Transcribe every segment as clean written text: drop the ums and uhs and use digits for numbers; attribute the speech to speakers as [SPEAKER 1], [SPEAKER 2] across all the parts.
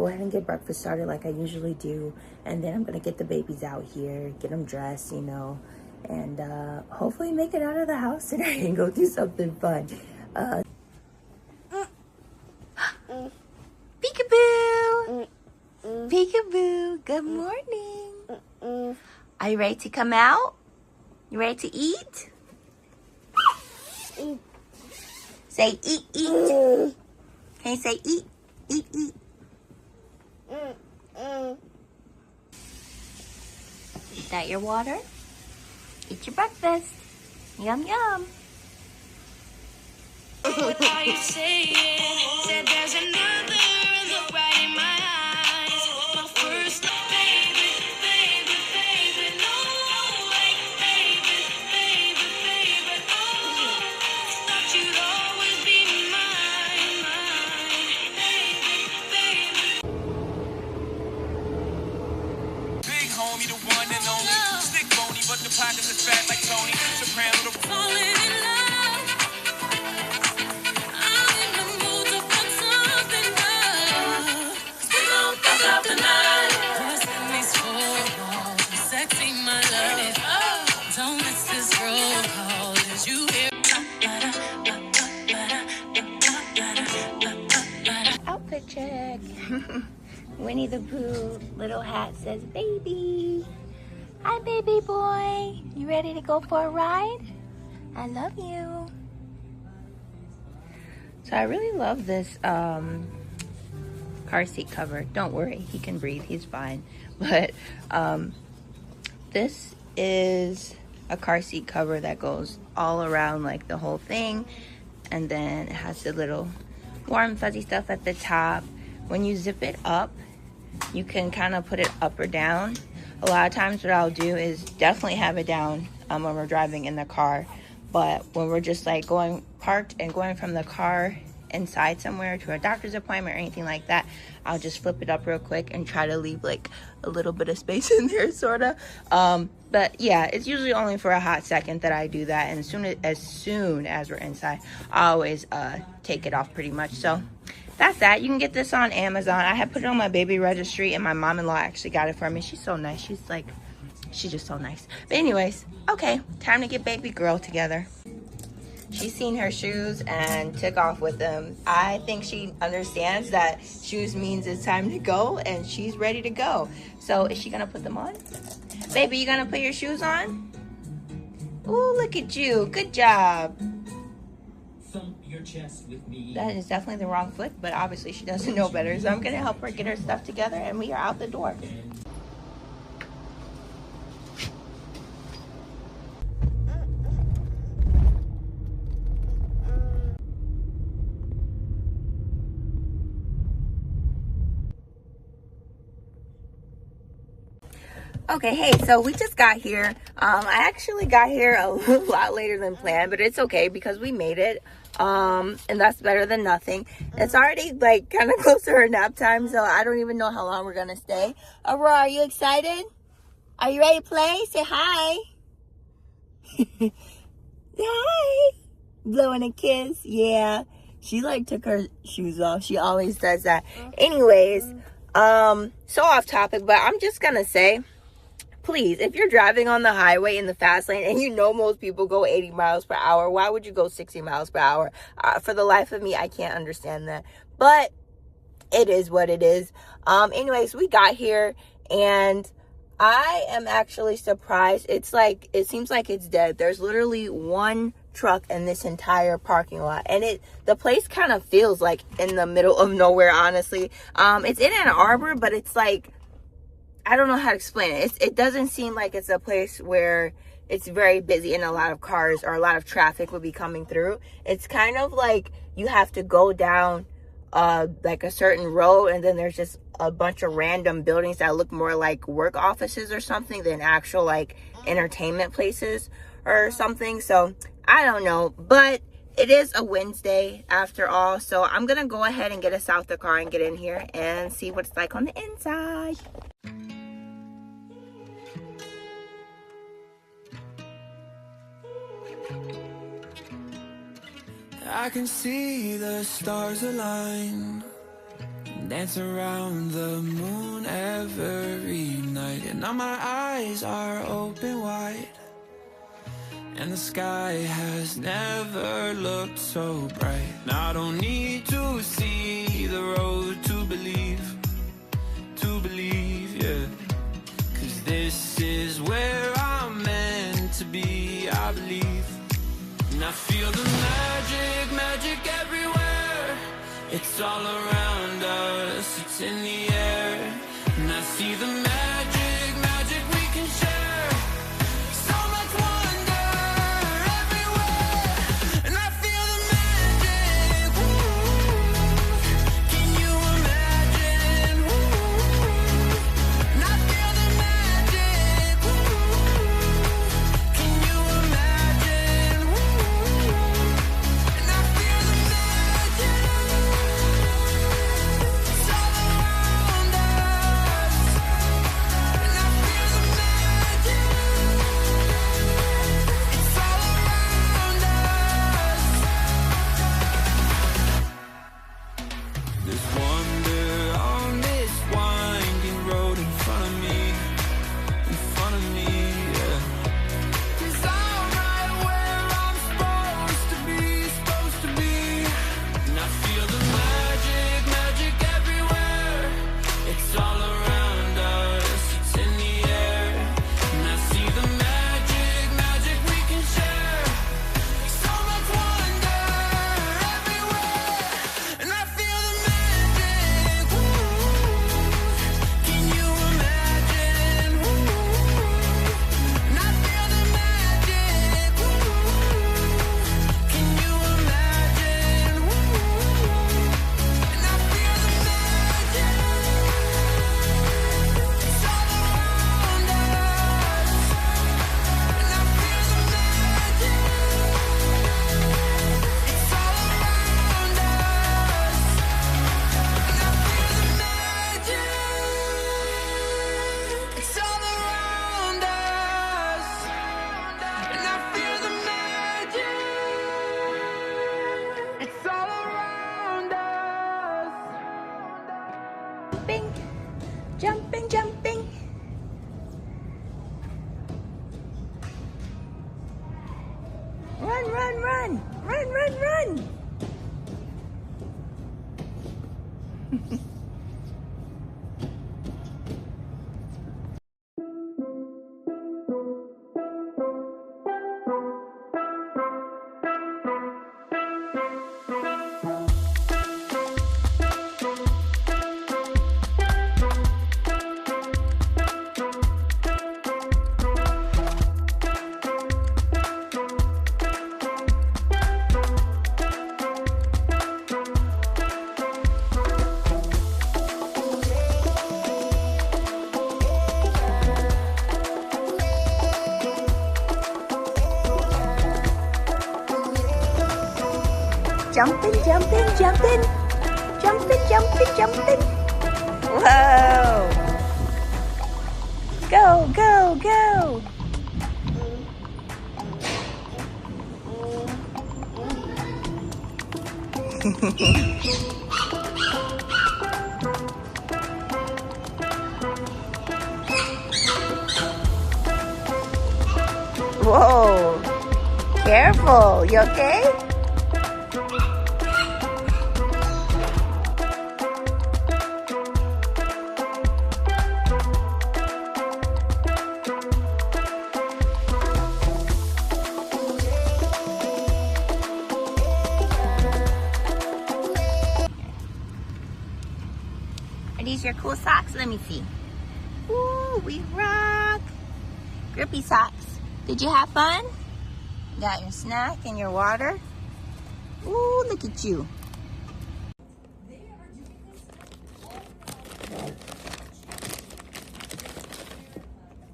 [SPEAKER 1] Go ahead and get breakfast started like I usually do, and then I'm gonna get the babies out here, get them dressed, you know, and hopefully make it out of the house today and go do something fun. Peekaboo! Peekaboo, good morning. Are you ready to come out? You ready to eat? Say eat, eat. Can you say eat, eat, eat? Is that your water? Eat your breakfast. Yum, yum.
[SPEAKER 2] What are you saying? Said there's another look right in my eyes. My first love, baby, baby, baby, no way, baby, baby, baby, oh. Thought you'd always be mine, baby, baby.
[SPEAKER 3] Big homie, the one and only. Stick bony, but the pockets are fat like Tony. Soprano, the
[SPEAKER 2] Falling in love. I'm in the mood to put something up. We gon' fuck up the night. Crossing these four walls, sexy, my love. Don't miss this roll call. Did you hear?
[SPEAKER 1] Outfit check. Winnie the Pooh little hat says baby. Hi baby boy. You ready to go for a ride? I love you. So I really love this car seat cover. Don't worry, he can breathe, he's fine. But this is a car seat cover that goes all around like the whole thing, and then it has the little warm fuzzy stuff at the top. When you zip it up, you can kind of put it up or down. A lot of times what I'll do is definitely have it down when we're driving in the car, but when we're just like going parked and going from the car inside somewhere to a doctor's appointment or anything like that, I'll just flip it up real quick and try to leave like a little bit of space in there, sort of. But yeah, it's usually only for a hot second that I do that, and as soon as we're inside, I always take it off pretty much. So that's that. You can get this on Amazon. I had put it on my baby registry, and my mom-in-law actually got it for me. She's so nice. She's just so nice. But anyways, okay, time to get baby girl together. She's seen her shoes and took off with them. I think she understands that shoes means it's time to go, and she's ready to go. So is she gonna put them on? Baby, you gonna put your shoes on? Ooh, look at you. Good job.
[SPEAKER 4] Thump your chest with me.
[SPEAKER 1] That is definitely the wrong foot, but obviously she doesn't know better. So I'm gonna help her get her stuff together, and we are out the door. Okay, hey, so we just got here. I actually got here a lot later than planned, but it's okay because we made it. And that's better than nothing. It's already like kind of close to her nap time, so I don't even know how long we're gonna stay. Aurora, are you excited? Are you ready to play? Say hi. Say hi. Blowing a kiss. Yeah. She like took her shoes off. She always does that. Anyways, so off topic, but I'm just gonna say, please, if you're driving on the highway in the fast lane and you know most people go 80 miles per hour, why would you go 60 miles per hour? For the life of me, I can't understand that. But it is what it is. Anyways, we got here and I am actually surprised. It's like, it seems like it's dead. There's literally one truck in this entire parking lot, and the place kind of feels like in the middle of nowhere, honestly. It's in Ann Arbor, but it's like, I don't know how to explain it. It doesn't seem like it's a place where it's very busy and a lot of cars or a lot of traffic would be coming through. It's kind of like you have to go down like a certain road, and then there's just a bunch of random buildings that look more like work offices or something than actual like entertainment places or something. So I don't know, but it is a Wednesday after all, so I'm gonna go ahead and get us out the car and get in here and see what it's like on the inside.
[SPEAKER 3] I can see the stars align.
[SPEAKER 5] Dance around the moon every night, and now my eyes are open wide, and the sky has never looked so bright. Now I don't need to see the road to believe, yeah. 'Cause this is where I'm meant to be, I believe. And I feel the magic, magic everywhere. It's all around us, it's in the air. And I see the magic, magic we can share. So much wonder everywhere. And I feel the magic, ooh. Can you imagine, ooh. And I feel the magic, ooh. Can you imagine, ooh. And I feel the magic. It's all around us. And I feel the magic. It's all around us. There's wonder on this winding road in front of me, yeah. 'Cause I'm right where I'm supposed to be. And I feel the magic, magic everywhere. It's all around us, it's in the air. And I see the magic, magic we can share. So much wonder everywhere. And I feel the magic, ooh. Can you imagine, ooh. And I feel the magic, ooh. Can you imagine, ooh. And I feel the magic. It's all around us. And I feel the magic. It's all around us. And I feel the magic. It's all around us. And I feel the magic. It's all around us.
[SPEAKER 1] Jumping, jumping. Run, run, run. Run, run, run. Jumping, jumping, jumping. Jumping, jumping, jumping. Whoa. Go, go, go. Whoa. Careful. You okay? Are these your cool socks? Let me see. Ooh, we rock. Grippy socks. Did you have fun? Got your snack and your water. Ooh, look at you.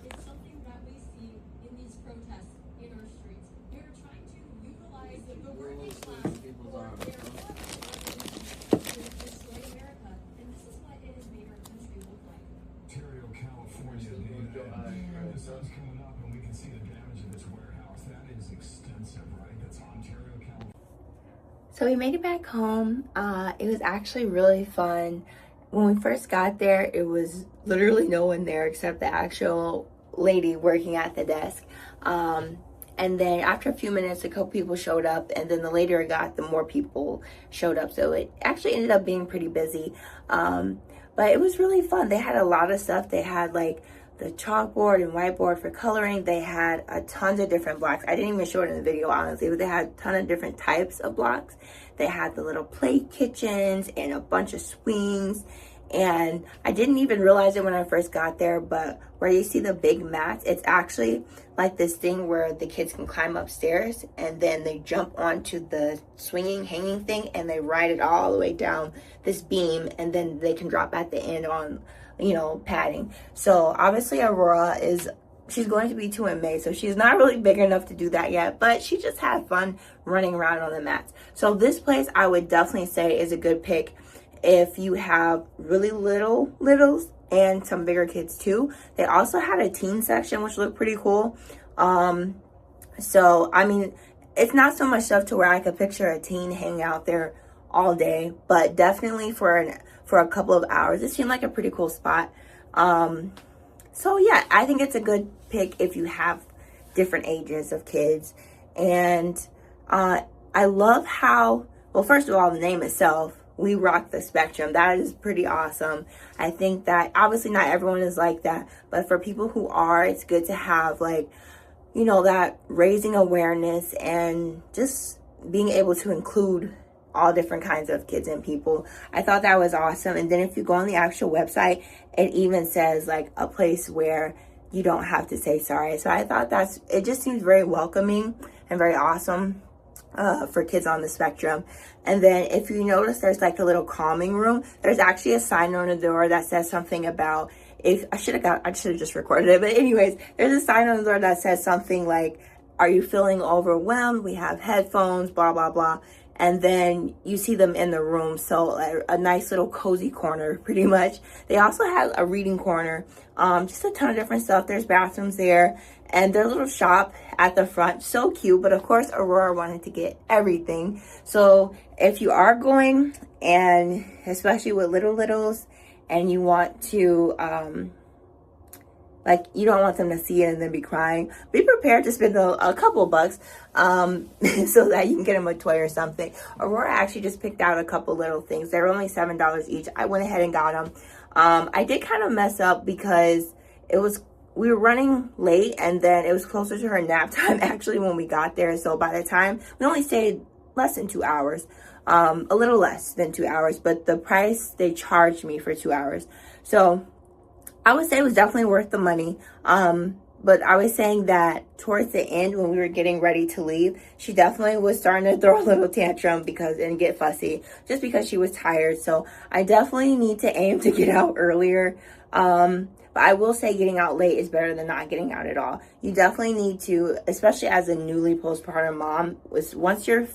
[SPEAKER 6] It's something that we see in these protests in our streets. They're trying to utilize the working class for their to destroy America. And this is what it has made our country look like.
[SPEAKER 7] Ontario, California, the sun's coming up and we can see the damage of this warehouse. That is extensive, right? That's Ontario, California.
[SPEAKER 1] So we made it back home. It was actually really fun. when we first got there, it was literally no one there except the actual lady working at the desk. And then after a few minutes, a couple people showed up, and then the later it got, the more people showed up. So it actually ended up being pretty busy. But it was really fun. They had a lot of stuff. They had like the chalkboard and whiteboard for coloring. They had a tons of different blocks. I didn't even show it in the video, honestly, but they had a ton of different types of blocks. They had the little play kitchens and a bunch of swings. And I didn't even realize it when I first got there, but where you see the big mats, it's actually like this thing where the kids can climb upstairs and then they jump onto the swinging hanging thing and they ride it all the way down this beam, and then they can drop at the end on, you know, padding. So obviously Aurora she's going to be 2 in May, so she's not really big enough to do that yet, but she just had fun running around on the mats. So this place I would definitely say is a good pick if you have really littles and some bigger kids too. They also had a teen section, which looked pretty cool. So I mean, it's not so much stuff to where I could picture a teen hanging out there all day, but definitely for a couple of hours, it seemed like a pretty cool spot. So yeah, I think it's a good pick if you have different ages of kids. And I love how, well, first of all, the name itself, We Rock the Spectrum. That is pretty awesome. I think that obviously not everyone is like that, but for people who are, it's good to have, like, you know, that raising awareness and just being able to include all different kinds of kids and people. I thought that was awesome. And then if you go on the actual website, it even says like a place where you don't have to say sorry. So I thought it just seems very welcoming and very awesome for kids on the spectrum. And then if you notice, there's like a little calming room. There's actually a sign on the door that says something about, I should have just recorded it. But anyways, there's a sign on the door that says something like, are you feeling overwhelmed? We have headphones, blah, blah, blah. And then you see them in the room. So a nice little cozy corner, pretty much. They also have a reading corner. Just a ton of different stuff. There's bathrooms there. And their little shop at the front. So cute. But of course, Aurora wanted to get everything. So if you are going, and especially with littles, and you want to, like, you don't want them to see it and then be crying, be prepared to spend a couple bucks so that you can get them a toy or something. Aurora actually just picked out a couple little things. They're only $7 each. I went ahead and got them. I did kind of mess up because we were running late, and then it was closer to her nap time actually when we got there. So by the time, we only stayed less than 2 hours, a little less than 2 hours, but the price they charged me for 2 hours. So I would say it was definitely worth the money. But I was saying that towards the end, when we were getting ready to leave, she definitely was starting to throw a little tantrum and get fussy just because she was tired. So I definitely need to aim to get out earlier. But I will say getting out late is better than not getting out at all. You definitely need to, especially as a newly postpartum mom, once you're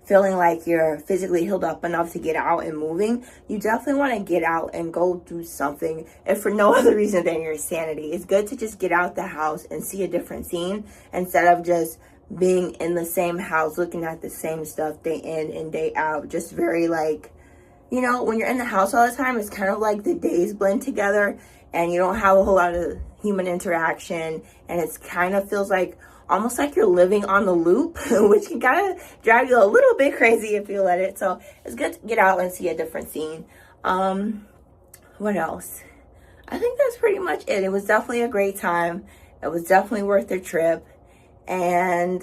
[SPEAKER 1] feeling like you're physically healed up enough to get out and moving, you definitely want to get out and go do something, if for no other reason than your sanity. It's good to just get out the house and see a different scene instead of just being in the same house looking at the same stuff day in and day out. Just very, like, you know, when you're in the house all the time, it's kind of like the days blend together and you don't have a whole lot of human interaction, and it kind of feels like almost like you're living on the loop, which can kind of drive you a little bit crazy if you let it. So it's good to get out and see a different scene. What else? I think that's pretty much it. It was definitely a great time. It was definitely worth the trip. And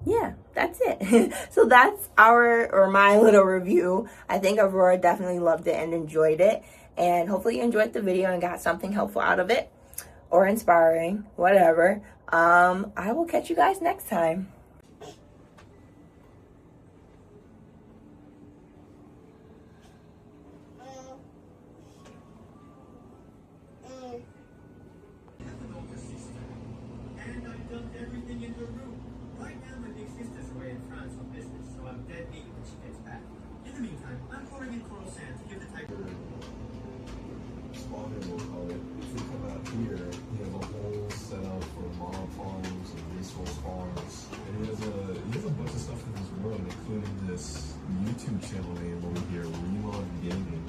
[SPEAKER 1] yeah, that's it. So that's my little review. I think Aurora definitely loved it and enjoyed it. And hopefully you enjoyed the video and got something helpful out of it, or inspiring, whatever. I will catch you guys next time.
[SPEAKER 4] And I've done everything in the room. Right now, my big sister's away in France on business, so I'm dead meat when she gets back. In the meantime, I'm pouring in coral sand to give the type.
[SPEAKER 7] Spawner, we'll call it. If we come out here, he has a whole setup for mob farms and resource farms. And he has a bunch of stuff in his room, including this
[SPEAKER 8] YouTube channel name over here, Relog Gaming.